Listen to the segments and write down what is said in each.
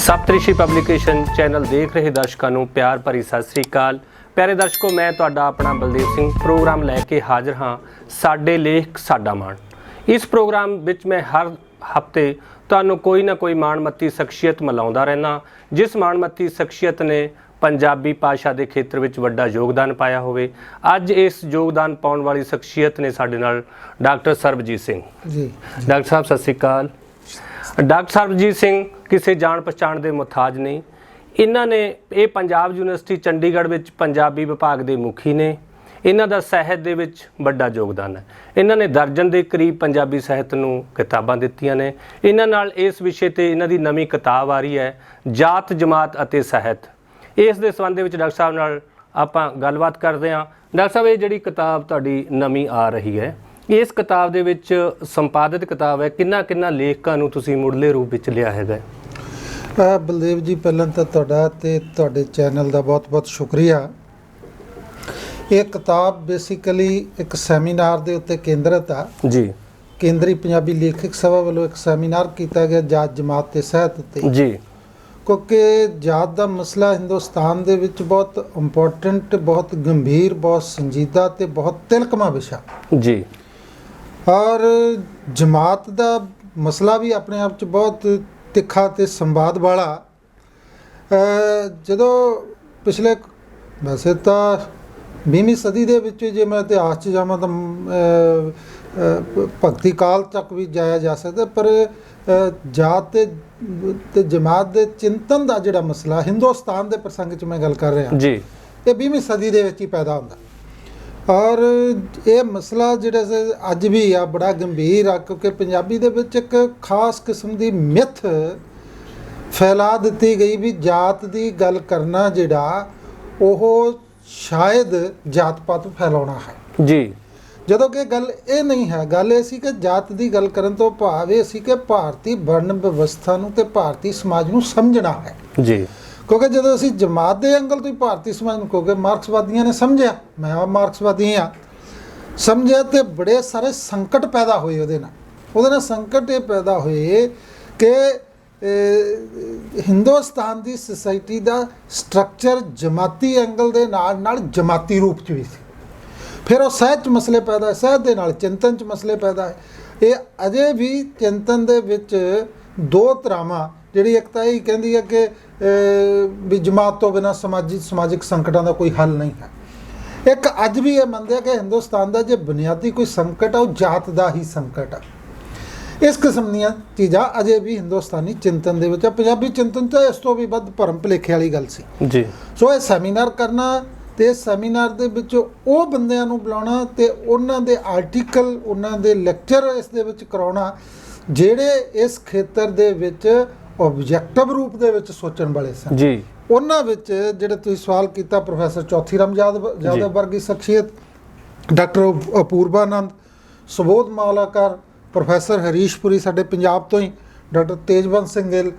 Saptarishi publication channel ਦੇਖ ਰਹੇ ਦਰਸ਼ਕਾਂ ਨੂੰ ਪਿਆਰ ਭਰੀ ਸਤਿ ਸ੍ਰੀ ਅਕਾਲ। ਪਿਆਰੇ ਦਰਸ਼ਕੋ, ਮੈਂ ਤੁਹਾਡਾ ਆਪਣਾ ਬਲਦੇਵ ਸਿੰਘ ਪ੍ਰੋਗਰਾਮ ਲੈ ਕੇ ਹਾਜ਼ਰ ਹਾਂ। ਸਾਡੇ ਲੇਖ ਸਾਡਾ ਮਾਣ। ਇਸ ਪ੍ਰੋਗਰਾਮ ਵਿੱਚ ਮੈਂ ਹਰ ਹਫਤੇ ਤੁਹਾਨੂੰ ਕੋਈ ਨਾ ਕੋਈ ਮਾਣਮੱਤੀ ਸ਼ਖਸੀਅਤ ਮਿਲਾਉਂਦਾ ਰਹਿਣਾ, ਜਿਸ ਮਾਣਮੱਤੀ ਸ਼ਖਸੀਅਤ ਨੇ ਪੰਜਾਬੀ ਭਾਸ਼ਾ ਦੇ ਖੇਤਰ ਵਿੱਚ ਵੱਡਾ ਯੋਗਦਾਨ ਪਾਇਆ ਹੋਵੇ। ਅੱਜ ਇਸ ਯੋਗਦਾਨ ਪਾਉਣ ਵਾਲੀ ਸ਼ਖਸੀਅਤ ਨੇ ਸਾਡੇ ਨਾਲ ਡਾਕਟਰ ਸਰਬਜੀਤ ਸਿੰਘ ਜੀ। ਡਾਕਟਰ ਸਾਹਿਬ ਸਤਿ ਸ੍ਰੀ ਅਕਾਲ। ਡਾਕਟਰ ਸਰਬਜੀਤ ਸਿੰਘ ਕਿਸੇ ਜਾਣ ਪਛਾਣ ਦੇ ਮੁਹਤਾਜ ਨਹੀਂ। ਇਹਨਾਂ ਨੇ ਇਹ ਪੰਜਾਬ ਯੂਨੀਵਰਸਿਟੀ ਚੰਡੀਗੜ੍ਹ ਵਿੱਚ ਪੰਜਾਬੀ ਵਿਭਾਗ ਦੇ ਮੁਖੀ ਨੇ। ਇਹਨਾਂ ਦਾ ਸਾਹਿਤ ਦੇ ਵਿੱਚ ਵੱਡਾ ਯੋਗਦਾਨ ਹੈ। ਇਹਨਾਂ ਨੇ ਦਰਜਨ ਦੇ ਕਰੀਬ ਪੰਜਾਬੀ ਸਾਹਿਤ ਨੂੰ ਕਿਤਾਬਾਂ ਦਿੱਤੀਆਂ ਨੇ। ਇਹਨਾਂ ਨਾਲ ਇਸ ਵਿਸ਼ੇ 'ਤੇ ਇਹਨਾਂ ਦੀ ਨਵੀਂ ਕਿਤਾਬ ਆ ਰਹੀ ਹੈ, ਜਾਤ ਜਮਾਤ ਅਤੇ ਸਾਹਿਤ। ਇਸ ਦੇ ਸੰਬੰਧ ਵਿੱਚ ਡਾਕਟਰ ਸਾਹਿਬ ਨਾਲ ਆਪਾਂ ਗੱਲਬਾਤ ਕਰਦੇ ਹਾਂ। ਡਾਕਟਰ ਸਾਹਿਬ, ਇਹ ਜਿਹੜੀ ਕਿਤਾਬ ਤੁਹਾਡੀ ਨਵੀਂ ਆ ਰਹੀ ਹੈ, ਇਸ ਕਿਤਾਬ ਦੇ ਵਿੱਚ ਸੰਪਾਦਿਤ ਕਿਤਾਬ ਹੈ, ਕਿੰਨਾ ਲੇਖਕਾਂ ਨੂੰ ਤੁਸੀਂ ਮੁੱਢਲੇ ਰੂਪ ਵਿੱਚ ਲਿਆ ਹੈਗਾ? ਬਲਦੇਵ ਜੀ, ਪਹਿਲਾਂ ਤਾਂ ਤੁਹਾਡਾ ਤੇ ਤੁਹਾਡੇ ਚੈਨਲ ਦਾ ਬਹੁਤ-ਬਹੁਤ ਸ਼ੁਕਰੀਆ। ਇਹ ਕਿਤਾਬ ਬੇਸਿਕਲੀ ਇੱਕ ਸੈਮੀਨਾਰ ਦੇ ਉੱਤੇ ਕੇਂਦਰਿਤ ਆ ਜੀ। ਕੇਂਦਰੀ ਪੰਜਾਬੀ ਲੇਖਕ ਸਭਾ ਵੱਲੋਂ ਇੱਕ ਸੈਮੀਨਾਰ ਕੀਤਾ ਗਿਆ ਜਾਤ ਜਮਾਤ ਤੇ ਸਾਹਿਤ ਉੱਤੇ ਜੀ, ਕਿਉਂਕਿ ਜਾਤ ਦਾ ਮਸਲਾ ਹਿੰਦੁਸਤਾਨ ਦੇ ਵਿੱਚ ਬਹੁਤ ਇੰਪੋਰਟੈਂਟ, ਬਹੁਤ ਗੰਭੀਰ, ਬਹੁਤ ਸੰਜੀਦਾ ਤੇ ਬਹੁਤ ਤਿਲਕਮਾ ਵਿਸ਼ਾ ਜੀ। ਔਰ ਜਮਾਤ ਦਾ ਮਸਲਾ ਵੀ ਆਪਣੇ ਆਪ 'ਚ ਬਹੁਤ ਤਿੱਖਾ ਤੇ ਸੰਵਾਦ ਵਾਲਾ। ਜਦੋਂ ਪਿਛਲੇ ਵੈਸੇ ਤਾਂ 20ਵੀਂ ਸਦੀ ਦੇ ਵਿੱਚ ਜੇ ਮੈਂ ਇਤਿਹਾਸ 'ਚ ਜਾਵਾਂ ਤਾਂ ਭਗਤੀ ਕਾਲ ਤੱਕ ਵੀ ਜਾਇਆ ਜਾ ਸਕਦਾ, ਪਰ ਜਾਤ ਤੇ ਜਮਾਤ ਦੇ ਚਿੰਤਨ ਦਾ ਜਿਹੜਾ ਮਸਲਾ ਹਿੰਦੁਸਤਾਨ ਦੇ ਪ੍ਰਸੰਗ 'ਚ ਮੈਂ ਗੱਲ ਕਰ ਰਿਹਾ ਜੀ, ਇਹ 20ਵੀਂ ਸਦੀ ਦੇ ਵਿੱਚ ਹੀ ਪੈਦਾ ਹੁੰਦਾ। ਔਰ ਇਹ ਮਸਲਾ ਜਿਹੜਾ ਅੱਜ ਵੀ ਆ ਬੜਾ ਗੰਭੀਰ ਆ, ਕਿਉਂਕਿ ਪੰਜਾਬੀ ਦੇ ਵਿੱਚ ਇੱਕ ਖਾਸ ਕਿਸਮ ਦੀ ਮਿੱਥ ਫੈਲਾ ਦਿੱਤੀ ਗਈ ਵੀ ਜਾਤ ਦੀ ਗੱਲ ਕਰਨਾ ਜਿਹੜਾ ਉਹ ਸ਼ਾਇਦ ਜਾਤ ਪਾਤ ਫੈਲਾਉਣਾ ਹੈ ਜੀ, ਜਦੋਂ ਕਿ ਗੱਲ ਇਹ ਨਹੀਂ ਹੈ। ਗੱਲ ਇਹ ਸੀ ਕਿ ਜਾਤ ਦੀ ਗੱਲ ਕਰਨ ਤੋਂ ਭਾਵ ਇਹ ਸੀ ਕਿ ਭਾਰਤੀ ਵਰਣ ਵਿਵਸਥਾ ਨੂੰ ਤੇ ਭਾਰਤੀ ਸਮਾਜ ਨੂੰ ਸਮਝਣਾ ਹੈ ਜੀ। ਕਿਉਂਕਿ ਜਦੋਂ ਅਸੀਂ ਜਮਾਤ ਦੇ ਐਂਗਲ ਤੋਂ ਹੀ ਭਾਰਤੀ ਸਮਾਜ ਨੂੰ, ਕਿਉਂਕਿ ਮਾਰਕਸਵਾਦੀਆਂ ਨੇ ਸਮਝਿਆ, ਮੈਂ ਆਪ ਮਾਰਕਸਵਾਦੀ ਹਾਂ, ਸਮਝਿਆ ਤੇ ਬੜੇ ਸਾਰੇ ਸੰਕਟ ਪੈਦਾ ਹੋਏ ਉਹਦੇ ਨਾਲ ਸੰਕਟ ਇਹ ਪੈਦਾ ਹੋਏ ਕਿ ਹਿੰਦੁਸਤਾਨ ਦੀ ਸੁਸਾਇਟੀ ਦਾ ਸਟਰਕਚਰ ਜਮਾਤੀ ਐਂਗਲ ਦੇ ਨਾਲ ਜਮਾਤੀ ਰੂਪ 'ਚ ਵੀ ਸੀ। ਫਿਰ ਉਹ ਸਾਹਿਤ 'ਚ ਮਸਲੇ ਪੈਦਾ, ਸਾਹਿਤ ਦੇ ਨਾਲ ਚਿੰਤਨ 'ਚ ਮਸਲੇ ਪੈਦਾ ਹੈ। ਇਹ ਅਜੇ ਵੀ ਚਿੰਤਨ ਦੇ ਵਿੱਚ ਦੋ ਧਰਾਵਾਂ, ਜਿਹੜੀ ਇੱਕ ਤਾਂ ਇਹ ਕਹਿੰਦੀ ਹੈ ਕਿ ਵੀ ਜਮਾਤ ਤੋਂ ਬਿਨਾਂ ਸਮਾਜਿਕ ਸੰਕਟਾਂ ਦਾ ਕੋਈ ਹੱਲ ਨਹੀਂ ਹੈ। ਇੱਕ ਅੱਜ ਵੀ ਇਹ ਮੰਨਦੇ ਆ ਕਿ ਹਿੰਦੁਸਤਾਨ ਦਾ ਜੇ ਬੁਨਿਆਦੀ ਕੋਈ ਸੰਕਟ ਆ ਉਹ ਜਾਤ ਦਾ ਹੀ ਸੰਕਟ ਆ। ਇਸ ਕਿਸਮ ਦੀਆਂ ਚੀਜ਼ਾਂ ਅਜੇ ਵੀ ਹਿੰਦੁਸਤਾਨੀ ਚਿੰਤਨ ਦੇ ਵਿੱਚ ਆ। ਪੰਜਾਬੀ ਚਿੰਤਨ 'ਚ ਇਸ ਤੋਂ ਵੀ ਵੱਧ ਭਰਮ ਭੁਲੇਖੇ ਵਾਲੀ ਗੱਲ ਸੀ ਜੀ। ਸੋ ਇਹ ਸੈਮੀਨਾਰ ਕਰਨਾ ਤੇ ਸੈਮੀਨਾਰ ਦੇ ਵਿੱਚ ਉਹ ਬੰਦਿਆਂ ਨੂੰ ਬੁਲਾਉਣਾ ਤੇ ਉਹਨਾਂ ਦੇ ਆਰਟੀਕਲ, ਉਹਨਾਂ ਦੇ ਲੈਕਚਰ ਇਸ ਦੇ ਵਿੱਚ ਕਰਾਉਣਾ ਜਿਹੜੇ ਇਸ ਖੇਤਰ ਦੇ ਵਿੱਚ ਆਬਜੈਕਟਿਵ ਰੂਪ ਦੇ ਵਿੱਚ ਸੋਚਣ ਵਾਲੇ ਸਨ ਜੀ। ਉਹਨਾਂ ਵਿੱਚ ਜਿਹੜੇ ਤੁਸੀਂ ਸਵਾਲ ਕੀਤਾ, ਪ੍ਰੋਫੈਸਰ ਚੌਥੀ ਰਾਮ ਯਾਦਵ ਵਰਗੀ ਸ਼ਖਸੀਅਤ, ਡਾਕਟਰ ਅਪੂਰਵਾਨੰਦ, ਸੁਬੋਧ ਮਾਲਾਕਾਰ, ਪ੍ਰੋਫੈਸਰ ਹਰੀਸ਼ਪੁਰੀ ਸਾਡੇ ਪੰਜਾਬ ਤੋਂ ਹੀ, ਡਾਕਟਰ ਤੇਜਵੰਤ ਸਿੰਘ ਗਿੱਲ,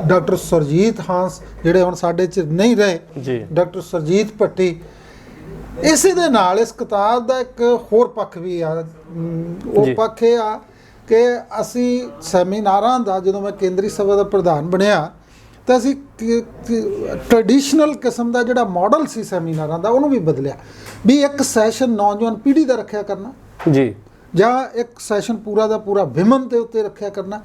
ਡਾਕਟਰ ਸੁਰਜੀਤ ਹਾਂਸ ਜਿਹੜੇ ਹੁਣ ਸਾਡੇ 'ਚ ਨਹੀਂ ਰਹੇ ਜੀ, ਡਾਕਟਰ ਸੁਰਜੀਤ ਭੱਟੀ। ਇਸੇ ਦੇ ਨਾਲ ਇਸ ਕਿਤਾਬ ਦਾ ਇੱਕ ਹੋਰ ਪੱਖ ਵੀ ਆ। ਉਹ ਪੱਖ ਇਹ ਆ ਕਿ ਅਸੀਂ ਸੈਮੀਨਾਰਾਂ ਦਾ, ਜਦੋਂ ਮੈਂ ਕੇਂਦਰੀ ਸਭਾ ਦਾ ਪ੍ਰਧਾਨ ਬਣਿਆ ਤਾਂ ਅਸੀਂ ਟ੍ਰੈਡੀਸ਼ਨਲ ਕਿਸਮ ਦਾ ਜਿਹੜਾ ਮਾਡਲ ਸੀ ਸੈਮੀਨਾਰਾਂ ਦਾ ਉਹਨੂੰ ਵੀ ਬਦਲਿਆ ਵੀ ਇੱਕ ਸੈਸ਼ਨ ਨੌਜਵਾਨ ਪੀੜ੍ਹੀ ਦਾ ਰੱਖਿਆ ਕਰਨਾ ਜੀ, ਜਾਂ ਇੱਕ ਸੈਸ਼ਨ ਪੂਰਾ ਦਾ ਪੂਰਾ ਵਿਮਨ ਦੇ ਉੱਤੇ ਰੱਖਿਆ ਕਰਨਾ,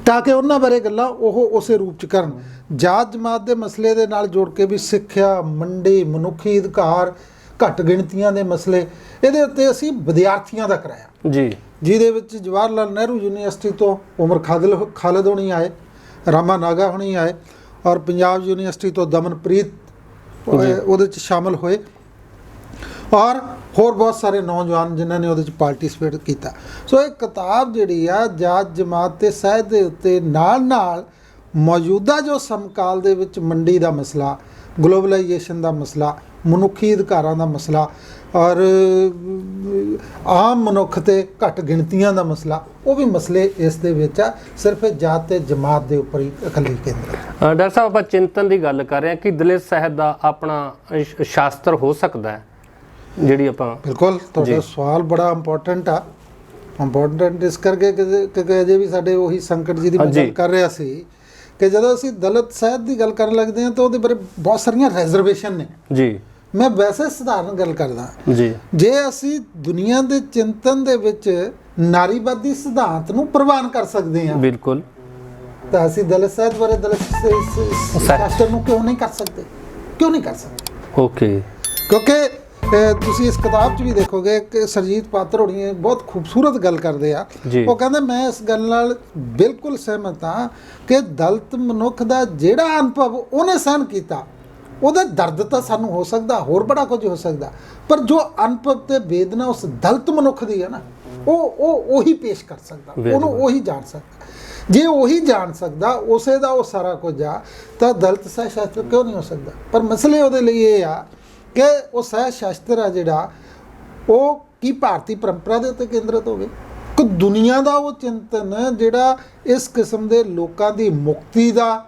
ਤਾਂ ਕਿ ਉਹਨਾਂ ਬਾਰੇ ਗੱਲਾਂ ਉਹ ਉਸੇ ਰੂਪ 'ਚ ਕਰਨ। ਜਾਤ ਜਮਾਤ ਦੇ ਮਸਲੇ ਦੇ ਨਾਲ ਜੋੜ ਕੇ ਵੀ ਸਿੱਖਿਆ, ਮੰਡੀ, ਮਨੁੱਖੀ ਅਧਿਕਾਰ, ਘੱਟ ਗਿਣਤੀਆਂ ਦੇ ਮਸਲੇ, ਇਹਦੇ ਉੱਤੇ ਅਸੀਂ ਵਿਦਿਆਰਥੀਆਂ ਦਾ ਕਰਾਇਆ ਜੀ, ਜਿਹਦੇ ਵਿੱਚ ਜਵਾਹਰ ਲਾਲ ਨਹਿਰੂ ਯੂਨੀਵਰਸਿਟੀ ਤੋਂ ਉਮਰ ਖਾਲਿਦ ਹੋਣੀ ਆਏ, ਰਾਮਾ ਨਾਗਾ ਹੋਣੀ ਆਏ, ਔਰ ਪੰਜਾਬ ਯੂਨੀਵਰਸਿਟੀ ਤੋਂ ਦਮਨਪ੍ਰੀਤ ਉਹਦੇ 'ਚ ਸ਼ਾਮਲ ਹੋਏ, ਔਰ ਹੋਰ ਬਹੁਤ ਸਾਰੇ ਨੌਜਵਾਨ ਜਿਨ੍ਹਾਂ ਨੇ ਉਹਦੇ 'ਚ ਪਾਰਟੀਸਪੇਟ ਕੀਤਾ। ਸੋ ਇਹ ਕਿਤਾਬ ਜਿਹੜੀ ਆ ਜਾਤ ਜਮਾਤ ਤੇ ਸਾਹਿਤ ਦੇ ਉੱਤੇ ਨਾਲ ਮੌਜੂਦਾ ਜੋ ਸਮਕਾਲ ਦੇ ਵਿੱਚ ਮੰਡੀ ਦਾ ਮਸਲਾ, ਗਲੋਬਲਾਈਜੇਸ਼ਨ ਦਾ ਮਸਲਾ, ਮਨੁੱਖੀ ਅਧਿਕਾਰਾਂ ਦਾ ਮਸਲਾ, ਔਰ ਆਮ ਮਨੁੱਖ ਤੇ ਘੱਟ ਗਿਣਤੀਆਂ ਦਾ ਮਸਲਾ, ਉਹ ਵੀ ਮਸਲੇ ਇਸ ਦੇ ਵਿੱਚ ਆ। ਸਿਰਫ ਜਾਤ ਤੇ ਜਮਾਤ ਦੇ ਉੱਪਰ ਹੀ ਇਕੱਲੀ ਕੇਂਦਰ। ਡਾਕਟਰ ਸਾਹਿਬ, ਆਪਾਂ ਚਿੰਤਨ ਦੀ ਗੱਲ ਕਰ ਰਹੇ ਹਾਂ ਕਿ ਦਲਿਤ ਸਾਹਿਤ ਦਾ ਆਪਣਾ ਸ਼ਾਸਤਰ ਹੋ ਸਕਦਾ ਹੈ, ਜਿਹੜੀ ਆਪਾਂ ਬਿਲਕੁਲ ਤੁਹਾਡਾ ਸਵਾਲ ਬੜਾ ਇੰਪੋਰਟੈਂਟ ਆ। ਇੰਪੋਰਟੈਂਟ ਇਸ ਕਰਕੇ ਕਿ ਅਜੇ ਵੀ ਸਾਡੇ ਉਹੀ ਸੰਕਟ ਜਿਹਦੀ ਮੈਂ ਗੱਲ ਕਰ ਰਿਹਾ ਸੀ ਕਿ ਜਦੋਂ ਅਸੀਂ ਦਲਿਤ ਸਾਹਿਤ ਦੀ ਗੱਲ ਕਰਨ ਲੱਗਦੇ ਹਾਂ ਤਾਂ ਉਹਦੇ ਬਾਰੇ ਬਹੁਤ ਸਾਰੀਆਂ ਰਿਜ਼ਰਵੇਸ਼ਨ ਨੇ ਜੀ। ਮੈਂ ਵੈਸੇ ਸਧਾਰਨ ਗੱਲ ਕਰਦਾ ਜੀ। ਜੇ ਅਸੀਂ ਦੁਨੀਆ ਦੇ ਚਿੰਤਨ ਦੇ ਵਿੱਚ ਨਾਰੀਵਾਦੀ ਸਿਧਾਂਤ ਨੂੰ ਪ੍ਰਵਾਨ ਕਰ ਸਕਦੇ ਹਾਂ ਬਿਲਕੁਲ, ਤਾਂ ਅਸੀਂ ਦਲਿਤ ਸਾਹਿਤ ਬਾਰੇ ਦਲਿਤ ਸ਼ਾਸਤਰ ਨੂੰ ਕਿਉਂ ਨਹੀਂ ਕਰ ਸਕਦੇ? ਕਿਉਂ ਨਹੀਂ ਕਰ ਸਕਦੇ? ਓਕੇ। ਕਿਉਂਕਿ ਤੁਸੀਂ ਇਸ ਕਿਤਾਬ 'ਚ ਵੀ ਦੇਖੋਗੇ ਕਿ ਸਰਜੀਤ ਪਾਤਰ ਹੋਣੀ ਬਹੁਤ ਖੂਬਸੂਰਤ ਗੱਲ ਕਰਦੇ ਆ। ਜੀ। ਉਹ ਕਹਿੰਦੇ ਮੈਂ ਇਸ ਗੱਲ ਨਾਲ ਬਿਲਕੁਲ ਸਹਿਮਤ ਹਾਂ ਕਿ ਦਲਿਤ ਮਨੁੱਖ ਦਾ ਜਿਹੜਾ ਅਨੁਭਵ ਉਹਨੇ ਸਹਿਣ ਕੀਤਾ, ਉਹਦਾ ਦਰਦ ਤਾਂ ਸਾਨੂੰ ਹੋ ਸਕਦਾ, ਹੋਰ ਬੜਾ ਕੁਝ ਹੋ ਸਕਦਾ, ਪਰ ਜੋ ਅਨੁਭਵ ਤੇ ਵੇਦਨਾ ਉਸ ਦਲਿਤ ਮਨੁੱਖ ਦੀ ਹੈ ਨਾ, ਉਹ ਉਹੀ ਪੇਸ਼ ਕਰ ਸਕਦਾ, ਉਹਨੂੰ ਉਹੀ ਜਾਣ ਸਕਦਾ। ਜੇ ਉਹੀ ਜਾਣ ਸਕਦਾ ਉਸੇ ਦਾ ਉਹ ਸਾਰਾ ਕੁਝ ਆ, ਤਾਂ ਦਲਿਤ ਸਾਹਿਤ ਸ਼ਾਸਤਰ ਕਿਉਂ ਨਹੀਂ ਹੋ ਸਕਦਾ? ਪਰ ਮਸਲੇ ਉਹਦੇ ਲਈ ਇਹ ਆ ਕਿ ਉਹ ਸਾਹਿਤ ਸ਼ਾਸਤਰ ਆ ਜਿਹੜਾ, ਉਹ ਕੀ ਭਾਰਤੀ ਪਰੰਪਰਾ ਦੇ ਉੱਤੇ ਕੇਂਦਰਿਤ ਹੋਵੇ, ਕਿ ਦੁਨੀਆ ਦਾ ਉਹ ਚਿੰਤਨ ਜਿਹੜਾ ਇਸ ਕਿਸਮ ਦੇ ਲੋਕਾਂ ਦੀ ਮੁਕਤੀ ਦਾ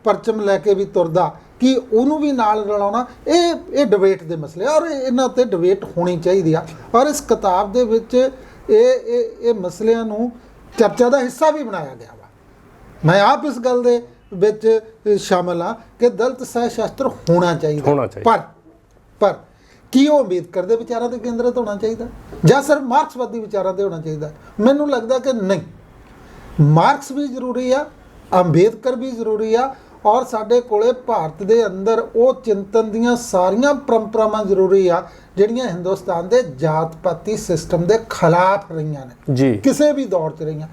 ਪਰਚਮ ਲੈ ਕੇ ਵੀ ਤੁਰਦਾ, ਕਿ ਉਹਨੂੰ ਵੀ ਨਾਲ ਰਲਾਉਣਾ, ਇਹ ਡਿਬੇਟ ਦੇ ਮਸਲੇ ਔਰ ਇਹਨਾਂ ਉੱਤੇ ਡਿਬੇਟ ਹੋਣੀ ਚਾਹੀਦੀ ਆ। ਔਰ ਇਸ ਕਿਤਾਬ ਦੇ ਵਿੱਚ ਇਹ ਮਸਲਿਆਂ ਨੂੰ ਚਰਚਾ ਦਾ ਹਿੱਸਾ ਵੀ ਬਣਾਇਆ ਗਿਆ ਵਾ। ਮੈਂ ਆਪ ਇਸ ਗੱਲ ਦੇ ਵਿੱਚ ਸ਼ਾਮਲ ਹਾਂ ਕਿ ਦਲਿਤ ਸਾਹਿਤ ਸ਼ਾਸਤਰ ਹੋਣਾ ਚਾਹੀਦਾ, ਪਰ ਕੀ ਉਹ ਅੰਬੇਦਕਰ ਦੇ ਵਿਚਾਰਾਂ ਤੇ ਕੇਂਦਰਿਤ ਹੋਣਾ ਚਾਹੀਦਾ ਜਾਂ ਸਿਰਫ ਮਾਰਕਸਵਾਦੀ ਵਿਚਾਰਾਂ ਤੇ ਹੋਣਾ ਚਾਹੀਦਾ? ਮੈਨੂੰ ਲੱਗਦਾ ਕਿ ਨਹੀਂ, ਮਾਰਕਸ ਵੀ ਜ਼ਰੂਰੀ ਆ, ਅੰਬੇਦਕਰ ਵੀ ਜ਼ਰੂਰੀ ਆ, ਔਰ ਸਾਡੇ ਕੋਲੇ ਭਾਰਤ ਦੇ ਅੰਦਰ ਉਹ ਚਿੰਤਨ ਦੀਆਂ ਸਾਰੀਆਂ ਪਰੰਪਰਾਵਾਂ ਜ਼ਰੂਰੀ ਆ ਜਿਹੜੀਆਂ ਹਿੰਦੁਸਤਾਨ ਦੇ ਜਾਤ ਪਾਤੀ ਸਿਸਟਮ ਦੇ ਖਿਲਾਫ ਰਹੀਆਂ ਨੇ ਜੀ, ਕਿਸੇ ਵੀ ਦੌਰ 'ਚ ਰਹੀਆਂ।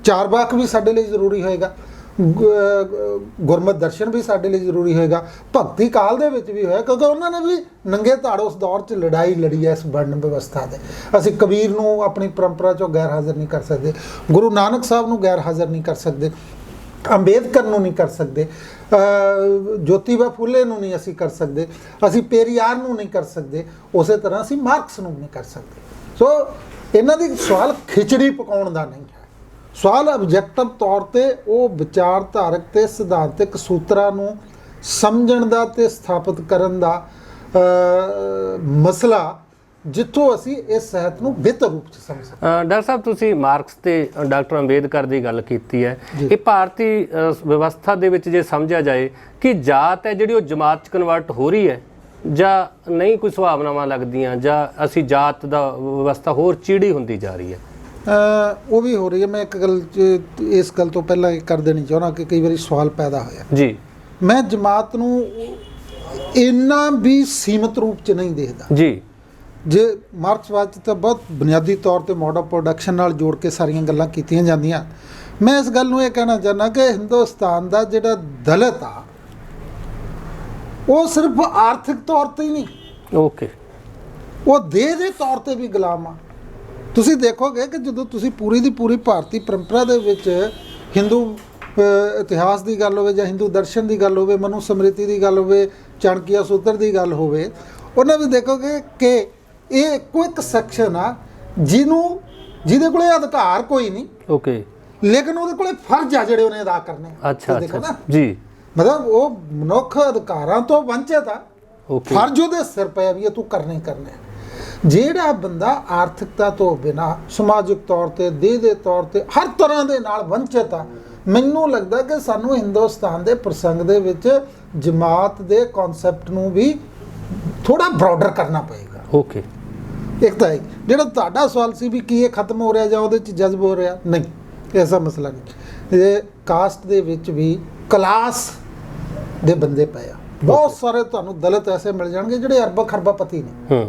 ਚਾਰਵਾਕ ਵੀ ਸਾਡੇ ਲਈ ਜ਼ਰੂਰੀ ਹੋਏਗਾ, ਗੁਰਮਤਿ ਦਰਸ਼ਨ ਵੀ ਸਾਡੇ ਲਈ ਜ਼ਰੂਰੀ ਹੋਏਗਾ, ਭਗਤੀ ਕਾਲ ਦੇ ਵਿੱਚ ਵੀ ਹੋਇਆ, ਕਿਉਂਕਿ ਉਹਨਾਂ ਨੇ ਵੀ ਨੰਗੇ ਧੜ ਉਸ ਦੌਰ 'ਚ ਲੜਾਈ ਲੜੀ ਹੈ ਇਸ ਵਰਣ ਵਿਵਸਥਾ ਦੇ। ਅਸੀਂ ਕਬੀਰ ਨੂੰ ਆਪਣੀ ਪਰੰਪਰਾ 'ਚੋਂ ਗੈਰ ਹਾਜ਼ਰ ਨਹੀਂ ਕਰ ਸਕਦੇ, ਗੁਰੂ ਨਾਨਕ ਸਾਹਿਬ ਨੂੰ ਗੈਰ ਹਾਜ਼ਰ ਨਹੀਂ ਕਰ ਸਕਦੇ, ਅੰਬੇਦਕਰ ਨੂੰ ਨਹੀਂ ਕਰ ਸਕਦੇ, ਜੋਤੀਬਾ ਫੂਲੇ ਨੂੰ ਨਹੀਂ ਅਸੀਂ ਕਰ ਸਕਦੇ, ਅਸੀਂ ਪੇਰੀਆਰ ਨੂੰ ਨਹੀਂ ਕਰ ਸਕਦੇ, ਉਸੇ ਤਰ੍ਹਾਂ ਅਸੀਂ ਮਾਰਕਸ ਨੂੰ ਨਹੀਂ ਕਰ ਸਕਦੇ। ਸੋ ਇਹਨਾਂ ਦੀ ਸਵਾਲ ਖਿਚੜੀ ਪਕਾਉਣ ਦਾ ਨਹੀਂ ਹੈ, ਸਵਾਲ ਆਬਜੈਕਟਿਵ ਤੌਰ ਤੇ ਉਹ ਵਿਚਾਰਧਾਰਕ ਤੇ ਸਿਧਾਂਤਿਕ ਸੂਤਰਾਂ ਨੂੰ ਸਮਝਣ ਦਾ ਤੇ ਸਥਾਪਿਤ ਕਰਨ ਦਾ ਮਸਲਾ, ਜਿੱਥੋਂ ਅਸੀਂ ਇਸ ਸਾਹਿਤ ਨੂੰ ਬਿਹਤਰ ਰੂਪ 'ਚ ਸਮਝ ਸਕਦੇ। ਡਾਕਟਰ ਸਾਹਿਬ, ਤੁਸੀਂ ਮਾਰਕਸ ਤੇ ਡਾਕਟਰ ਅੰਬੇਦਕਰ ਦੀ ਗੱਲ ਕੀਤੀ ਹੈ। ਇਹ ਭਾਰਤੀ ਵਿਵਸਥਾ ਦੇ ਵਿੱਚ ਜੇ ਸਮਝਿਆ ਜਾਏ ਕਿ ਜਾਤ ਹੈ ਜਿਹੜੀ ਉਹ ਜਮਾਤ 'ਚ ਕਨਵਰਟ ਹੋ ਰਹੀ ਹੈ ਜਾਂ ਨਹੀਂ, ਕੋਈ ਸੁਭਾਵਨਾਵਾਂ ਲੱਗਦੀਆਂ, ਜਾਂ ਅਸੀਂ ਜਾਤ ਦਾ ਵਿਵਸਥਾ ਹੋਰ ਚੀੜੀ ਹੁੰਦੀ ਜਾ ਰਹੀ ਹੈ? ਉਹ ਵੀ ਹੋ ਰਹੀ ਹੈ। ਮੈਂ ਇੱਕ ਗੱਲ ਇਸ ਗੱਲ ਤੋਂ ਪਹਿਲਾਂ ਕਰ ਦੇਣੀ ਚਾਹੁੰਦਾ ਕਿ ਕਈ ਵਾਰੀ ਸਵਾਲ ਪੈਦਾ ਹੋਇਆ ਜੀ। ਮੈਂ ਜਮਾਤ ਨੂੰ ਇੰਨਾ ਵੀ ਸੀਮਿਤ ਰੂਪ 'ਚ ਨਹੀਂ ਦੇਖਦਾ ਜੀ। ਜੇ ਮਾਰਕਸਵਾਦ 'ਚ ਤਾਂ ਬਹੁਤ ਬੁਨਿਆਦੀ ਤੌਰ ਤੇ ਮੋਡ ਆਫ ਪ੍ਰੋਡਕਸ਼ਨ ਨਾਲ ਜੋੜ ਕੇ ਸਾਰੀਆਂ ਗੱਲਾਂ ਕੀਤੀਆਂ ਜਾਂਦੀਆਂ। ਮੈਂ ਇਸ ਗੱਲ ਨੂੰ ਇਹ ਕਹਿਣਾ ਚਾਹੁੰਦਾ ਕਿ ਹਿੰਦੁਸਤਾਨ ਦਾ ਜਿਹੜਾ ਦਲਿਤ ਆ ਉਹ ਸਿਰਫ ਆਰਥਿਕ ਤੌਰ ਤੇ ਹੀ ਨਹੀਂ, ਓਕੇ, ਉਹ ਦੇਹ ਦੇ ਤੌਰ ਤੇ ਵੀ ਗੁਲਾਮ ਆ। ਤੁਸੀਂ ਦੇਖੋਗੇ ਕਿ ਜਦੋਂ ਤੁਸੀਂ ਪੂਰੀ ਦੀ ਪੂਰੀ ਭਾਰਤੀ ਪਰੰਪਰਾ ਦੇ ਵਿੱਚ ਹਿੰਦੂ ਇਤਿਹਾਸ ਦੀ ਗੱਲ ਹੋਵੇ ਜਾਂ ਹਿੰਦੂ ਦਰਸ਼ਨ ਦੀ ਗੱਲ ਹੋਵੇ, ਮਨੂ ਸਮ੍ਰਿਤੀ ਦੀ ਗੱਲ ਹੋਵੇ, ਚਾਣਕਿਆ ਸੂਤਰ ਦੀ ਗੱਲ ਹੋਵੇ, ਉਹਨਾਂ ਵਿੱਚ ਦੇਖੋਗੇ ਕਿ ਇਹ ਇੱਕੋ ਇੱਕ ਸੈਕਸ਼ਨ ਆ ਜਿਹਦੇ ਕੋਲੇ ਅਧਿਕਾਰ ਕੋਈ ਨਹੀਂ, ਓਕੇ, ਲੇਕਿਨ ਉਹਦੇ ਕੋਲੇ ਫਰਜ਼ ਆ ਜਿਹੜੇ ਉਹਨੇ ਅਦਾ ਕਰਨੇ। ਅੱਛਾ ਦੇਖੋ ਨਾ ਜੀ, ਮਤਲਬ ਉਹ ਮਨੁੱਖ ਅਧਿਕਾਰਾਂ ਤੋਂ ਵੰਚਿਤ ਆ, ਓਕੇ, ਫਰਜ਼ ਉਹਦੇ ਸਿਰ ਪਿਆ ਵੀ ਇਹ ਤੂੰ ਕਰਨੇ ਹੀ ਕਰਨੇ। ਜਿਹੜਾ ਬੰਦਾ ਆਰਥਿਕਤਾ ਤੋਂ ਬਿਨਾਂ ਸਮਾਜਿਕ ਤੌਰ ਤੇ, ਦੇਹ ਦੇ ਤੌਰ ਤੇ, ਹਰ ਤਰ੍ਹਾਂ ਦੇ ਨਾਲ ਵੰਚਿਤ ਆ, ਮੈਨੂੰ ਲੱਗਦਾ ਕਿ ਸਾਨੂੰ ਹਿੰਦੁਸਤਾਨ ਦੇ ਪ੍ਰਸੰਗ ਦੇ ਵਿੱਚ ਜਮਾਤ ਦੇ ਕਨਸੈਪਟ ਨੂੰ ਵੀ ਥੋੜਾ ਬ੍ਰੌਡਰ ਕਰਨਾ ਪਏਗਾ। ਓਕੇ, ਇੱਕ ਤਾਂ ਜਿਹੜਾ ਤੁਹਾਡਾ ਸਵਾਲ ਸੀ ਵੀ ਕੀ ਇਹ ਖਤਮ ਹੋ ਰਿਹਾ ਜਾਂ ਉਹਦੇ 'ਚ ਜਜ਼ਬ ਹੋ ਰਿਹਾ, ਨਹੀਂ, ਐਸਾ ਮਸਲਾ ਨਹੀਂ। ਇਹ ਕਾਸਟ ਦੇ ਵਿੱਚ ਵੀ ਕਲਾਸ ਦੇ ਬੰਦੇ ਪਏ ਆ, ਬਹੁਤ ਸਾਰੇ ਤੁਹਾਨੂੰ ਦਲਿਤ ਐਸੇ ਮਿਲ ਜਾਣਗੇ ਜਿਹੜੇ ਅਰਬਾਂ ਖਰਬਾਪਤੀ ਨੇ,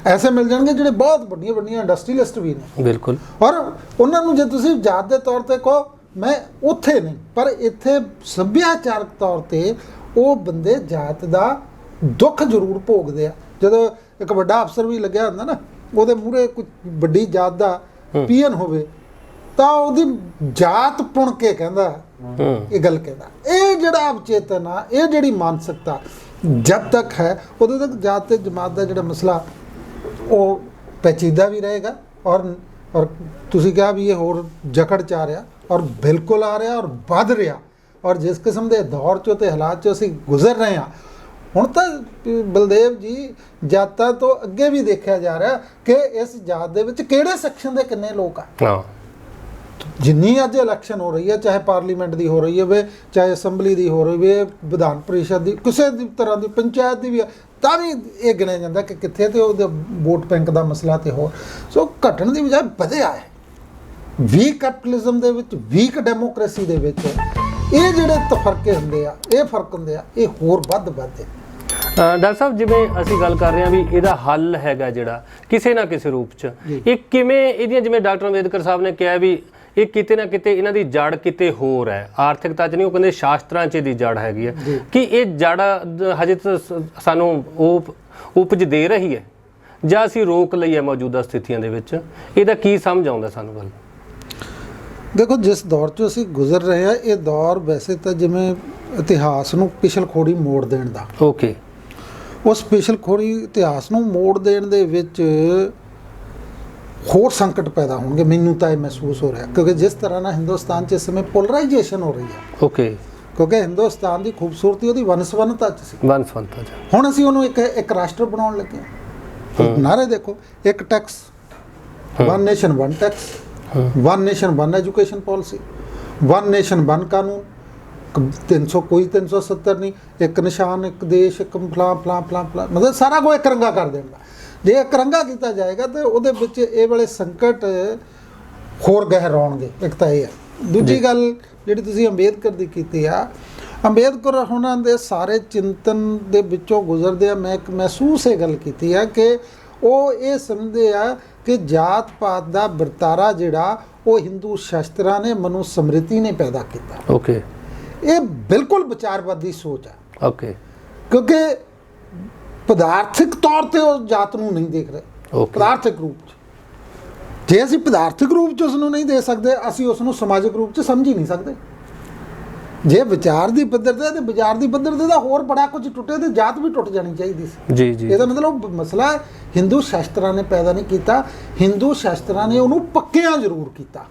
ਐਸੇ ਮਿਲ ਜਾਣਗੇ ਜਿਹੜੇ ਬਹੁਤ ਵੱਡੀਆਂ ਵੱਡੀਆਂ ਇੰਡਸਟਰੀਲਿਸਟ ਵੀ ਨੇ, ਬਿਲਕੁਲ। ਔਰ ਉਹਨਾਂ ਨੂੰ ਜੇ ਤੁਸੀਂ ਜਾਤ ਦੇ ਤੌਰ ਤੇ ਕਹੋ, ਮੈਂ ਉੱਥੇ ਨਹੀਂ, ਪਰ ਇੱਥੇ ਸੱਭਿਆਚਾਰਕ ਤੌਰ ਤੇ ਉਹ ਬੰਦੇ ਜਾਤ ਦਾ ਦੁੱਖ ਜ਼ਰੂਰ ਭੋਗਦੇ ਆ। ਜਦੋਂ ਇੱਕ ਵੱਡਾ ਅਫਸਰ ਵੀ ਲੱਗਿਆ ਹੁੰਦਾ ਨਾ, ਉਹਦੇ ਮੂਹਰੇ ਕੋਈ ਵੱਡੀ ਜਾਤ ਦਾ ਪੀਐਨ ਹੋਵੇ ਤਾਂ ਉਹਦੀ ਜਾਤ ਪੁਣ ਕੇ ਕਹਿੰਦਾ, ਇਹ ਗੱਲ ਕਹਿੰਦਾ। ਇਹ ਜਿਹੜਾ ਅਵਚੇਤਨ ਆ, ਇਹ ਜਿਹੜੀ ਮਾਨਸਿਕਤਾ ਜਦ ਤੱਕ ਹੈ, ਉਦੋਂ ਤੱਕ ਜਾਤ ਤੇ ਜਮਾਤ ਦਾ ਜਿਹੜਾ ਮਸਲਾ ਉਹ ਪੈਚੀਦਾ ਵੀ ਰਹੇਗਾ। ਔਰ ਤੁਸੀਂ ਕਿਹਾ ਵੀ ਇਹ ਹੋਰ ਜਕੜ 'ਚ ਆ ਰਿਹਾ, ਔਰ ਬਿਲਕੁਲ ਆ ਰਿਹਾ, ਔਰ ਵੱਧ ਰਿਹਾ। ਔਰ ਜਿਸ ਕਿਸਮ ਦੇ ਦੌਰ 'ਚੋਂ ਤੇ ਹਾਲਾਤ 'ਚੋਂ ਅਸੀਂ ਗੁਜ਼ਰ ਰਹੇ ਹਾਂ, ਹੁਣ ਤਾਂ ਬਲਦੇਵ ਜੀ ਜਾਤਾਂ ਤੋਂ ਅੱਗੇ ਵੀ ਦੇਖਿਆ ਜਾ ਰਿਹਾ ਕਿ ਇਸ ਜਾਤ ਦੇ ਵਿੱਚ ਕਿਹੜੇ ਸੈਕਸ਼ਨ ਦੇ ਕਿੰਨੇ ਲੋਕ ਆ। ਜਿੰਨੀ ਅੱਜ ਇਲੈਕਸ਼ਨ ਹੋ ਰਹੀ ਹੈ, ਚਾਹੇ ਪਾਰਲੀਮੈਂਟ ਦੀ ਹੋ ਰਹੀ ਹੋਵੇ, ਚਾਹੇ ਅਸੈਂਬਲੀ ਦੀ ਹੋ ਰਹੀ ਹੋਵੇ, ਵਿਧਾਨ ਪਰਿਸ਼ਦ ਦੀ, ਕਿਸੇ ਦੀ ਤਰ੍ਹਾਂ ਦੀ ਪੰਚਾਇਤ ਦੀ ਵੀ ਹੈ, ਤਾਂ ਵੀ ਇਹ ਗਿਣਿਆ ਜਾਂਦਾ ਕਿ ਕਿੱਥੇ ਤੇ ਉਹਦੇ ਵੋਟ ਬੈਂਕ ਦਾ ਮਸਲਾ ਤੇ ਹੋਰ। ਸੋ ਘਟਣ ਦੀ ਬਜਾਏ ਵਧਿਆ ਹੈ। ਵੀਕ ਕੈਪੀਟਲਿਜ਼ਮ ਦੇ ਵਿੱਚ, ਵੀਕ ਡੈਮੋਕ੍ਰੇਸੀ ਦੇ ਵਿੱਚ ਇਹ ਜਿਹੜੇ ਤਫਰਕੇ ਹੁੰਦੇ ਆ, ਇਹ ਫਰਕ ਹੁੰਦੇ ਆ, ਇਹ ਹੋਰ ਵੱਧਦੇ। ਡਾਕਟਰ ਸਾਹਿਬ, ਜਿਵੇਂ ਅਸੀਂ ਗੱਲ ਕਰ ਰਹੇ ਹਾਂ ਵੀ ਇਹਦਾ ਹੱਲ ਹੈਗਾ ਜਿਹੜਾ ਕਿਸੇ ਨਾ ਕਿਸੇ ਰੂਪ 'ਚ, ਇਹ ਕਿਵੇਂ ਇਹਦੀਆਂ, ਜਿਵੇਂ ਡਾਕਟਰ ਅੰਬੇਦਕਰ ਸਾਹਿਬ ਨੇ ਕਿਹਾ ਵੀ ਇਹ ਕਿਤੇ ਨਾ ਕਿਤੇ ਇਹਨਾਂ ਦੀ ਜੜ ਕਿਤੇ ਹੋਰ ਹੈ, ਆਰਥਿਕਤਾ 'ਚ ਨਹੀਂ, ਉਹ ਕਹਿੰਦੇ ਸ਼ਾਸਤਰਾਂ 'ਚ ਇਹਦੀ ਜੜ ਹੈਗੀ ਹੈ, ਕਿ ਇਹ ਜੜ ਹਜੇ ਤਾਂ ਸਾਨੂੰ ਉਪਜ ਦੇ ਰਹੀ ਹੈ ਜਾਂ ਅਸੀਂ ਰੋਕ ਲਈ ਹੈ ਮੌਜੂਦਾ ਸਥਿਤੀਆਂ ਦੇ ਵਿੱਚ? ਇਹਦਾ ਕੀ ਸਮਝ ਆਉਂਦਾ ਸਾਨੂੰ ਗੱਲ? ਦੇਖੋ, ਜਿਸ ਦੌਰ 'ਚੋਂ ਅਸੀਂ ਗੁਜ਼ਰ ਰਹੇ ਹਾਂ, ਇਹ ਦੌਰ ਵੈਸੇ ਤਾਂ ਜਿਵੇਂ ਇਤਿਹਾਸ ਨੂੰ ਪਿਛਲਖੋੜੀ ਮੋੜ ਦੇਣ ਦਾ, ਓਕੇ, ਉਸ ਪਿਛਲਖੋੜੀ ਇਤਿਹਾਸ ਨੂੰ ਮੋੜ ਦੇਣ ਦੇ ਵਿੱਚ ਹੋਰ ਸੰਕਟ ਪੈਦਾ ਹੋਣਗੇ। ਮੈਨੂੰ ਤਾਂ ਇਹ ਮਹਿਸੂਸ ਹੋ ਰਿਹਾ, ਕਿਉਂਕਿ ਜਿਸ ਤਰ੍ਹਾਂ ਨਾਲ ਹਿੰਦੁਸਤਾਨ 'ਚ ਇਸ ਸਮੇਂ ਪੋਲਰਾਈਜੇਸ਼ਨ ਹੋ ਰਹੀ ਹੈ, ਓਕੇ, ਕਿਉਂਕਿ ਹਿੰਦੁਸਤਾਨ ਦੀ ਖੂਬਸੂਰਤੀ ਉਹਦੀ ਵੰਨ-ਸੁਵੰਨਤਾ 'ਚ ਸੀ। ਵੰਨ-ਸੁਵੰਨਤਾ 'ਚ ਹੁਣ ਅਸੀਂ ਉਹਨੂੰ ਇੱਕ ਰਾਸ਼ਟਰ ਬਣਾਉਣ ਲੱਗੇ ਹਾਂ। ਨਾਰੇ ਦੇਖੋ, ਇੱਕ tax, one nation one tax, one nation one education policy, one nation one ਕਾਨੂੰਨ, 300 ਕੋਈ 370 ਨਹੀਂ, ਇੱਕ ਨਿਸ਼ਾਨ, ਇੱਕ ਦੇਸ਼, ਇੱਕ ਫਲਾਂ ਫਲਾਂ ਫਲਾਂ ਫਲਾਂ, ਮਤਲਬ ਸਾਰਾ ਕੁਝ ਇੱਕ ਰੰਗਾ ਕਰ ਦੇਣਾ। ਜੇ ਇੱਕ ਰੰਗਾ ਕੀਤਾ ਜਾਏਗਾ ਤਾਂ ਉਹਦੇ ਵਿੱਚ ਇਹ ਵਾਲੇ ਸੰਕਟ ਹੋਰ ਗਹਿਰਾਉਣਗੇ। ਇੱਕ ਤਾਂ ਇਹ ਹੈ। ਦੂਜੀ ਗੱਲ ਜਿਹੜੀ ਤੁਸੀਂ ਅੰਬੇਦਕਰ ਦੀ ਕੀਤੀ ਆ, ਅੰਬੇਦਕਰ ਉਹਨਾਂ ਦੇ ਸਾਰੇ ਚਿੰਤਨ ਦੇ ਵਿੱਚੋਂ ਗੁਜ਼ਰਦੇ ਆ ਮੈਂ ਇੱਕ ਮਹਿਸੂਸ ਇਹ ਗੱਲ ਕੀਤੀ ਆ ਕਿ ਉਹ ਇਹ ਸਮਝਦੇ ਆ ਕਿ ਜਾਤ ਪਾਤ ਦਾ ਵਰਤਾਰਾ ਜਿਹੜਾ ਉਹ ਹਿੰਦੂ ਸ਼ਾਸਤਰਾਂ ਨੇ, ਮਨੂ ਸਮ੍ਰਿਤੀ ਨੇ ਪੈਦਾ ਕੀਤਾ। ਓਕੇ, ਇਹ ਬਿਲਕੁਲ ਵਿਚਾਰਵਾਦੀ ਸੋਚ ਹੈ। ਓਕੇ, ਕਿਉਂਕਿ ਪਦਾਰਥਿਕ ਤੌਰ ਤੇ ਉਹ ਜਾਤ ਨੂੰ ਨਹੀਂ ਦੇਖ ਰਹੇ, ਪਦਾਰਥਿਕ ਰੂਪ 'ਚ। ਜੇ ਅਸੀਂ ਪਦਾਰਥਿਕ ਰੂਪ 'ਚ ਉਸ ਨੂੰ ਨਹੀਂ ਦੇ ਸਕਦੇ, ਅਸੀਂ ਉਸ ਨੂੰ ਸਮਾਜਿਕ ਰੂਪ 'ਚ ਸਮਝ ਹੀ ਨਹੀਂ ਸਕਦੇ। ਜੇ ਵਿਚਾਰ ਦੀ ਪੱਧਰ ਤੇ ਵਿਚਾਰ ਦੀ ਪੱਧਰ ਤੇ ਤਾਂ ਹੋਰ ਬੜਾ ਕੁਝ ਟੁੱਟੇ ਤੇ ਜਾਤ ਵੀ ਟੁੱਟ ਜਾਣੀ ਚਾਹੀਦੀ ਸੀ। ਜੀ ਜੀ, ਇਹਦਾ ਮਤਲਬ ਮਸਲਾ ਹਿੰਦੂ ਸ਼ਾਸਤਰਾਂ ਨੇ ਪੈਦਾ ਨਹੀਂ ਕੀਤਾ, ਹਿੰਦੂ ਸ਼ਾਸਤਰਾਂ ਨੇ ਉਹਨੂੰ ਪੱਕਿਆਂ ਜ਼ਰੂਰ ਕੀਤਾ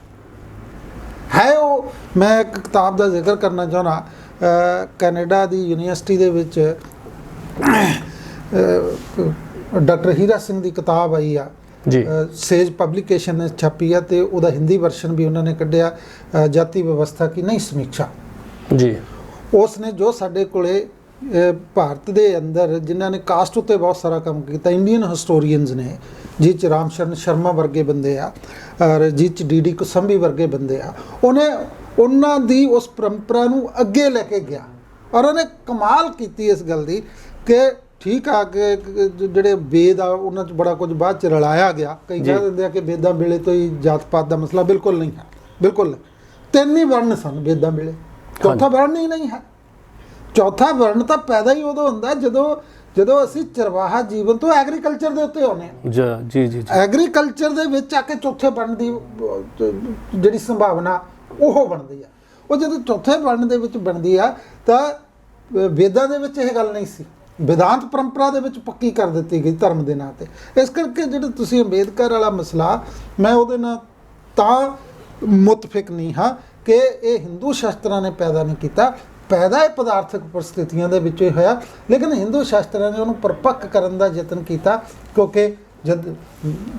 ਹੈ। ਉਹ ਮੈਂ ਇੱਕ ਕਿਤਾਬ ਦਾ ਜ਼ਿਕਰ ਕਰਨਾ ਚਾਹੁੰਦਾ, ਕੈਨੇਡਾ ਦੀ ਯੂਨੀਵਰਸਿਟੀ ਦੇ ਵਿੱਚ ਡਾਕਟਰ ਹੀਰਾ ਸਿੰਘ ਦੀ ਕਿਤਾਬ ਆਈ ਆ ਜੀ, ਸੇਜ ਪਬਲੀਕੇਸ਼ਨ ਨੇ ਛਾਪੀ ਆ, ਤੇ ਉਹਦਾ ਹਿੰਦੀ ਵਰਸ਼ਨ ਵੀ ਉਹਨਾਂ ਨੇ ਕੱਢਿਆ, ਜਾਤੀ ਵਿਵਸਥਾ ਕੀ ਨਹੀਂ ਸਮੀਖਿਆ ਜੀ। ਉਸ ਨੇ ਜੋ ਸਾਡੇ ਕੋਲੇ ਭਾਰਤ ਦੇ ਅੰਦਰ ਜਿਨ੍ਹਾਂ ਨੇ ਕਾਸਟ ਉੱਤੇ ਬਹੁਤ ਸਾਰਾ ਕੰਮ ਕੀਤਾ, ਇੰਡੀਅਨ ਹਿਸਟੋਰੀਅਨਸ ਨੇ, ਜਿਹ 'ਚ ਰਾਮ ਸ਼ਰਨ ਸ਼ਰਮਾ ਵਰਗੇ ਬੰਦੇ ਆ, ਔਰ ਜਿਹ 'ਚ ਡੀ ਕੁਸੰਬੀ ਵਰਗੇ ਬੰਦੇ ਆ, ਉਹਨੇ ਉਹਨਾਂ ਦੀ ਉਸ ਪਰੰਪਰਾ ਨੂੰ ਅੱਗੇ ਲੈ ਕੇ ਗਿਆ। ਔਰ ਉਹਨੇ ਕਮਾਲ ਕੀਤੀ ਇਸ ਗੱਲ ਦੀ ਕਿ ਠੀਕ ਆ ਕਿ ਜਿਹੜੇ ਵੇਦ ਆ ਉਹਨਾਂ 'ਚ ਬੜਾ ਕੁਝ ਬਾਅਦ 'ਚ ਰਲਾਇਆ ਗਿਆ। ਕਈ ਕਹਿ ਦਿੰਦੇ ਆ ਕਿ ਵੇਦਾਂ ਵੇਲੇ ਤੋਂ ਹੀ ਜਾਤ ਪਾਤ ਦਾ ਮਸਲਾ, ਬਿਲਕੁਲ ਨਹੀਂ ਹੈ, ਬਿਲਕੁਲ ਨਹੀਂ। 3 ਹੀ ਵਰਨ ਸਨ ਵੇਦਾਂ ਵੇਲੇ, ਚੌਥਾ ਵਰਨ ਹੀ ਨਹੀਂ ਹੈ। ਚੌਥਾ ਵਰਨ ਤਾਂ ਪੈਦਾ ਹੀ ਉਦੋਂ ਹੁੰਦਾ ਜਦੋਂ ਅਸੀਂ ਚਰਵਾਹਾ ਜੀਵਨ ਤੋਂ ਐਗਰੀਕਲਚਰ ਦੇ ਉੱਤੇ ਆਉਂਦੇ ਹਾਂ। ਜੀ ਜੀ, ਐਗਰੀਕਲਚਰ ਦੇ ਵਿੱਚ ਆ ਕੇ ਚੌਥੇ ਵਰਨ ਦੀ ਜਿਹੜੀ ਸੰਭਾਵਨਾ ਉਹ ਬਣਦੀ ਆ। ਉਹ ਜਦੋਂ ਚੌਥੇ ਵਰਨ ਦੇ ਵਿੱਚ ਬਣਦੀ ਆ ਤਾਂ ਵੇਦਾਂ ਦੇ ਵਿੱਚ ਇਹ ਗੱਲ ਨਹੀਂ ਸੀ, ਵਿਦਾਂਤ ਪਰੰਪਰਾ ਦੇ ਵਿੱਚ ਪੱਕੀ ਕਰ ਦਿੱਤੀ ਗਈ ਧਰਮ ਦੇ ਨਾਂ ਤੇ। ਇਸ ਕਰਕੇ ਜਿਹੜਾ ਤੁਸੀਂ ਅੰਬੇਦਕਰ ਵਾਲਾ ਮਸਲਾ, ਮੈਂ ਉਹਦੇ ਨਾਲ ਤਾਂ ਮੁਤਫਿਕ ਨਹੀਂ ਹਾਂ ਕਿ ਇਹ ਹਿੰਦੂ ਸ਼ਾਸਤਰਾਂ ਨੇ ਪੈਦਾ ਨਹੀਂ ਕੀਤਾ, ਪੈਦਾ ਇਹ ਪਦਾਰਥਕ ਪਰਿਸਥਿਤੀਆਂ ਦੇ ਵਿੱਚੋਂ ਹੀ ਹੋਇਆ। ਲੇਕਿਨ ਹਿੰਦੂ ਸ਼ਾਸਤਰਾਂ ਨੇ ਉਹਨੂੰ ਪਰਪੱਕ ਕਰਨ ਦਾ ਯਤਨ ਕੀਤਾ, ਕਿਉਂਕਿ ਜਦ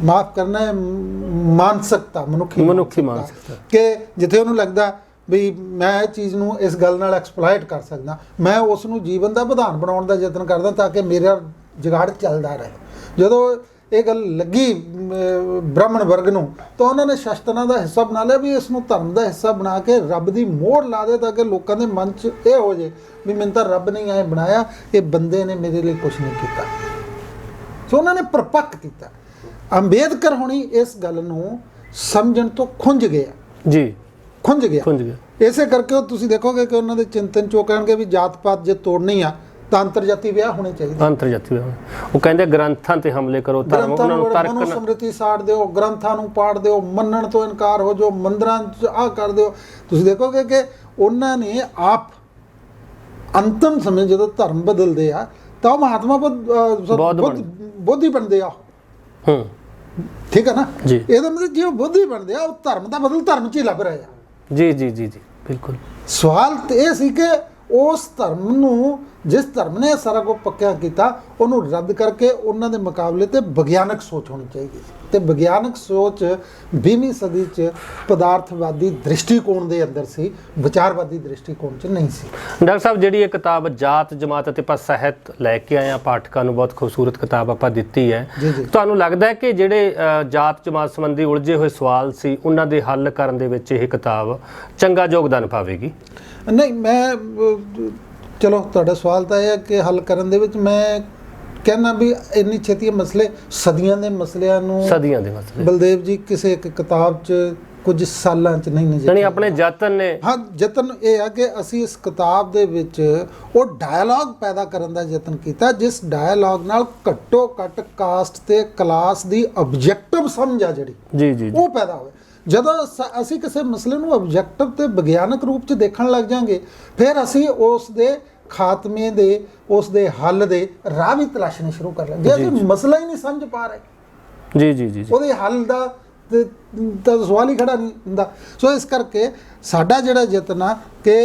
ਮਾਫ ਕਰਨਾ ਹੈ ਮਾਨਸਿਕਤਾ, ਮਨੁੱਖੀ ਮਾਨਸਿਕਤਾ, ਕਿ ਜਿੱਥੇ ਉਹਨੂੰ ਲੱਗਦਾ ਵੀ ਮੈਂ ਇਹ ਚੀਜ਼ ਨੂੰ ਇਸ ਗੱਲ ਨਾਲ ਐਕਸਪਲੋਇਟ ਕਰ ਸਕਦਾ, ਮੈਂ ਉਸ ਨੂੰ ਜੀਵਨ ਦਾ ਵਿਧਾਨ ਬਣਾਉਣ ਦਾ ਯਤਨ ਕਰਦਾ ਤਾਂ ਕਿ ਮੇਰਾ ਜੁਗਾੜ ਚੱਲਦਾ ਰਹੇ। ਜਦੋਂ ਇਹ ਗੱਲ ਲੱਗੀ ਬ੍ਰਾਹਮਣ ਵਰਗ ਨੂੰ, ਤਾਂ ਉਹਨਾਂ ਨੇ ਸ਼ਾਸਤਰਾਂ ਦਾ ਹਿੱਸਾ ਬਣਾ ਲਿਆ ਵੀ ਇਸ ਨੂੰ ਧਰਮ ਦਾ ਹਿੱਸਾ ਬਣਾ ਕੇ ਰੱਬ ਦੀ ਮੋਹਰ ਲਾ ਦੇ, ਤਾਂ ਕਿ ਲੋਕਾਂ ਦੇ ਮਨ 'ਚ ਇਹ ਹੋ ਜੇ ਵੀ ਮੈਨੂੰ ਤਾਂ ਰੱਬ ਨੇ ਐਂ ਬਣਾਇਆ, ਇਹ ਬੰਦੇ ਨੇ ਮੇਰੇ ਲਈ ਕੁਝ ਨਹੀਂ ਕੀਤਾ। ਸੋ ਉਹਨਾਂ ਨੇ ਪਰਪੱਕ ਕੀਤਾ। ਅੰਬੇਦਕਰ ਹੋਣੀ ਇਸ ਗੱਲ ਨੂੰ ਸਮਝਣ ਤੋਂ ਖੁੰਝ ਗਿਆ ਜੀ, ਖੁੰਝ ਗਿਆ। ਇਸੇ ਕਰਕੇ ਉਹ ਤੁਸੀਂ ਦੇਖੋਗੇ ਕਿ ਉਹਨਾਂ ਦੇ ਚਿੰਤਨ 'ਚ ਉਹ ਕਹਿਣਗੇ ਵੀ ਜਾਤ ਪਾਤ ਜੇ ਤੋੜਨੀ ਆ ਤਾਂ ਅੰਤਰਜਾਤੀ ਵਿਆਹ ਹੋਣੇ ਚਾਹੀਦੇ। ਅੰਤਰਜਾਤੀ ਵਿਆਹ, ਉਹ ਕਹਿੰਦੇ ਗ੍ਰੰਥਾਂ ਤੇ ਹਮਲੇ ਕਰੋ, ਧਰਮ ਉਹਨਾਂ ਨੂੰ ਤਰਕ ਮਨੁ ਸਮ੍ਰਿਤੀ ਸਾੜ ਦਿਓ, ਗ੍ਰੰਥਾਂ ਨੂੰ ਪਾੜ ਦਿਓ, ਮੰਨਣ ਤੋਂ ਇਨਕਾਰ ਹੋ ਜਾਓ, ਮੰਦਰਾਂ 'ਚ ਆਹ ਕਰ ਦਿਓ। ਤੁਸੀਂ ਦੇਖੋਗੇ ਕਿ ਉਹਨਾਂ ਨੇ ਆਪ ਅੰਤਮ ਸਮੇਂ ਜਦੋਂ ਧਰਮ ਬਦਲਦੇ ਆ ਤਾਂ ਉਹ ਮਹਾਤਮਾ ਬੋਧੀ ਬਣਦੇ ਆ। ਠੀਕ ਹੈ ਨਾ ਜੀ। ਇਹਦਾ ਮਤਲਬ ਜੇ ਉਹ ਬੋਧੀ ਬਣਦੇ ਆ, ਉਹ ਧਰਮ ਦਾ ਬਦਲ ਧਰਮ 'ਚ ਹੀ ਲੱਭ ਰਹੇ ਆ। ਜੀ ਜੀ ਜੀ ਜੀ, ਬਿਲਕੁਲ। ਸਵਾਲ ਤੇ ਇਹ ਸੀ ਕਿ ਉਸ ਧਰਮ ਨੂੰ, ਜਿਸ ਧਰਮ ਨੇ ਇਹ ਸਾਰਾ ਕੁਝ ਪੱਕਿਆ ਕੀਤਾ, ਉਹਨੂੰ ਰੱਦ ਕਰਕੇ ਉਹਨਾਂ ਦੇ ਮੁਕਾਬਲੇ ਤੇ ਵਿਗਿਆਨਕ ਸੋਚ ਹੋਣੀ ਚਾਹੀਦੀ ਸੀ। ਤੇ ਵਿਗਿਆਨਕ ਸੋਚ 20ਵੀਂ ਸਦੀ 'ਚ ਪਦਾਰਥਵਾਦੀ ਦ੍ਰਿਸ਼ਟੀਕੋਣ ਦੇ ਅੰਦਰ ਸੀ, ਵਿਚਾਰਵਾਦੀ ਦ੍ਰਿਸ਼ਟੀਕੋਣ 'ਚ ਨਹੀਂ ਸੀ। ਡਾਕਟਰ ਸਾਹਿਬ, ਜਿਹੜੀ ਇਹ ਕਿਤਾਬ ਜਾਤ ਜਮਾਤ ਅਤੇ ਆਪਾਂ ਸਾਹਿਤ ਲੈ ਕੇ ਆਏ ਹਾਂ ਪਾਠਕਾਂ ਨੂੰ, ਬਹੁਤ ਖੂਬਸੂਰਤ ਕਿਤਾਬ ਆਪਾਂ ਦਿੱਤੀ ਹੈ। ਜੀ ਜੀ। ਤੁਹਾਨੂੰ ਲੱਗਦਾ ਹੈ ਕਿ ਜਿਹੜੇ ਜਾਤ ਜਮਾਤ ਸੰਬੰਧੀ ਉਲਝੇ ਹੋਏ ਸਵਾਲ ਸੀ, ਉਹਨਾਂ ਦੇ ਹੱਲ ਕਰਨ ਦੇ ਵਿੱਚ ਇਹ ਕਿਤਾਬ ਚੰਗਾ ਯੋਗਦਾਨ ਪਾਵੇਗੀ? ਨਹੀਂ, ਮੈਂ ਚਲੋ ਤੁਹਾਡਾ ਸਵਾਲ ਤਾਂ ਇਹ ਹੈ ਕਿ ਹੱਲ ਕਰਨ ਦੇ ਵਿੱਚ ਮੈਂ ਕਹਿਣਾ ਵੀ ਇੰਨੀ ਛੇਤੀ ਮਸਲੇ, ਸਦੀਆਂ ਦੇ ਮਸਲਿਆਂ ਨੂੰ, ਸਦੀਆਂ ਦੇ ਮਸਲੇ ਬਲਦੇਵ ਜੀ ਕਿਸੇ ਇੱਕ ਕਿਤਾਬ 'ਚ ਕੁਝ ਸਾਲਾਂ 'ਚ ਨਹੀਂ ਨਜ਼ਰ ਯਾਨੀ ਆਪਣੇ ਯਤਨ ਨੇ। ਹਾਂ, ਯਤਨ ਇਹ ਹੈ ਕਿ ਅਸੀਂ ਇਸ ਕਿਤਾਬ ਦੇ ਵਿੱਚ ਉਹ ਡਾਇਲੌਗ ਪੈਦਾ ਕਰਨ ਦਾ ਯਤਨ ਕੀਤਾ, ਜਿਸ ਡਾਇਲੌਗ ਨਾਲ ਘੱਟੋ ਘੱਟ ਕਾਸਟ ਤੇ ਕਲਾਸ ਦੀ ਆਬਜੈਕਟਿਵ ਸਮਝ ਆ ਜਿਹੜੀ, ਜੀ ਜੀ, ਉਹ ਪੈਦਾ ਹੋਵੇ। ਜਦੋਂ ਅਸੀਂ ਕਿਸੇ ਮਸਲੇ ਨੂੰ ਆਬਜੈਕਟਿਵ ਤੇ ਵਿਗਿਆਨਕ ਰੂਪ 'ਚ ਦੇਖਣ ਲੱਗ ਜਾਾਂਗੇ, ਫਿਰ ਅਸੀਂ ਉਸ ਦੇ ਖਾਤਮੇ ਦੇ, ਉਸ ਦੇ ਹੱਲ ਦੇ ਰਾਹ ਵੀ ਤਲਾਸ਼ਣੇ ਸ਼ੁਰੂ ਕਰ ਲਾਂਗੇ। ਜੇ ਅਸੀਂ ਮਸਲਾ ਹੀ ਨਹੀਂ ਸਮਝ ਪਾ ਰਹੇ, ਜੀ ਜੀ ਜੀ, ਉਹਦੇ ਹੱਲ ਦਾ ਤਾਂ ਸਵਾਲ ਹੀ ਖੜਾ ਨਹੀਂ ਹੁੰਦਾ। ਸੋ ਇਸ ਕਰਕੇ ਸਾਡਾ ਜਿਹੜਾ ਯਤਨ ਆ ਕਿ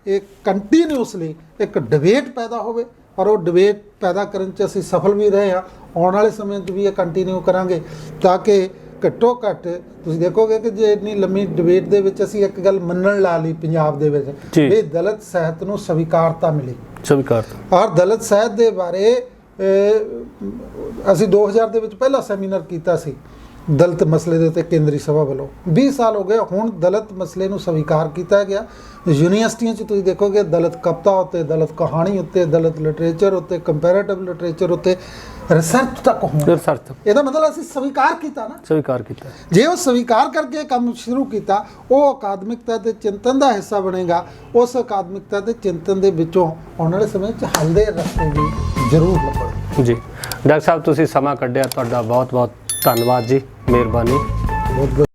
ਇਹ ਕੰਟੀਨਿਊਸਲੀ ਇੱਕ ਡਿਬੇਟ ਪੈਦਾ ਹੋਵੇ, ਔਰ ਉਹ ਡਿਬੇਟ ਪੈਦਾ ਕਰਨ 'ਚ ਅਸੀਂ ਸਫਲ ਵੀ ਰਹੇ ਹਾਂ। ਆਉਣ ਵਾਲੇ ਸਮੇਂ 'ਚ ਵੀ ਇਹ ਕੰਟੀਨਿਊ ਕਰਾਂਗੇ, ਤਾਂ ਕਿ ਘੱਟੋ ਘੱਟ ਤੁਸੀਂ ਦੇਖੋਗੇ ਕਿ ਜੇ ਇੰਨੀ ਲੰਮੀ ਡਿਬੇਟ ਦੇ ਵਿੱਚ ਅਸੀਂ ਇੱਕ ਗੱਲ ਮੰਨਣ ਲਾ ਲਈ ਪੰਜਾਬ ਦੇ ਵਿੱਚ ਵੀ ਦਲਿਤ ਸਾਹਿਤ ਨੂੰ ਸਵੀਕਾਰਤਾ ਮਿਲੀ, ਸਵੀਕਾਰਤਾ। ਔਰ ਦਲਿਤ ਸਾਹਿਤ ਦੇ ਬਾਰੇ ਅਸੀਂ 2000 ਦੇ ਵਿੱਚ ਪਹਿਲਾ ਸੈਮੀਨਾਰ ਕੀਤਾ ਸੀ ਦਲਿਤ ਮਸਲੇ ਦੇ ਉੱਤੇ ਕੇਂਦਰੀ ਸਭਾ ਵੱਲੋਂ। 20 ਸਾਲ ਹੋ ਗਏ, ਹੁਣ ਦਲਿਤ ਮਸਲੇ ਨੂੰ ਸਵੀਕਾਰ ਕੀਤਾ ਗਿਆ। ਯੂਨੀਵਰਸਿਟੀਆਂ 'ਚ ਤੁਸੀਂ ਦੇਖੋਗੇ ਦਲਿਤ ਕਵਿਤਾ ਉੱਤੇ, ਦਲਿਤ ਕਹਾਣੀ ਉੱਤੇ, ਦਲਿਤ ਲਿਟਰੇਚਰ ਉੱਤੇ, ਕੰਪੈਰੇਟਿਵ ਲਿਟਰੇਚਰ ਉੱਤੇ ਰਿਸਰਚ ਤੱਕ ਹੋਣ। ਇਹਦਾ ਮਤਲਬ ਅਸੀਂ ਸਵੀਕਾਰ ਕੀਤਾ ਨਾ, ਸਵੀਕਾਰ ਕੀਤਾ। ਜੇ ਉਹ ਸਵੀਕਾਰ ਕਰਕੇ ਕੰਮ ਸ਼ੁਰੂ ਕੀਤਾ, ਉਹ ਅਕਾਦਮਿਕਤਾ ਤੇ ਚਿੰਤਨ ਦਾ ਹਿੱਸਾ ਬਣੇਗਾ। ਉਸ ਅਕਾਦਮਿਕਤਾ ਤੇ ਚਿੰਤਨ ਦੇ ਵਿੱਚੋਂ ਆਉਣ ਵਾਲੇ ਸਮੇਂ 'ਚ ਹੱਲ ਦੇ ਰਸਤੇ ਵੀ ਜ਼ਰੂਰ ਲੱਭਣਗੇ। ਜੀ ਡਾਕਟਰ ਸਾਹਿਬ, ਤੁਸੀਂ ਸਮਾਂ ਕੱਢਿਆ, ਤੁਹਾਡਾ ਬਹੁਤ ਬਹੁਤ ਧੰਨਵਾਦ ਜੀ, ਮਿਹਰਬਾਨੀ। ਬਹੁਤ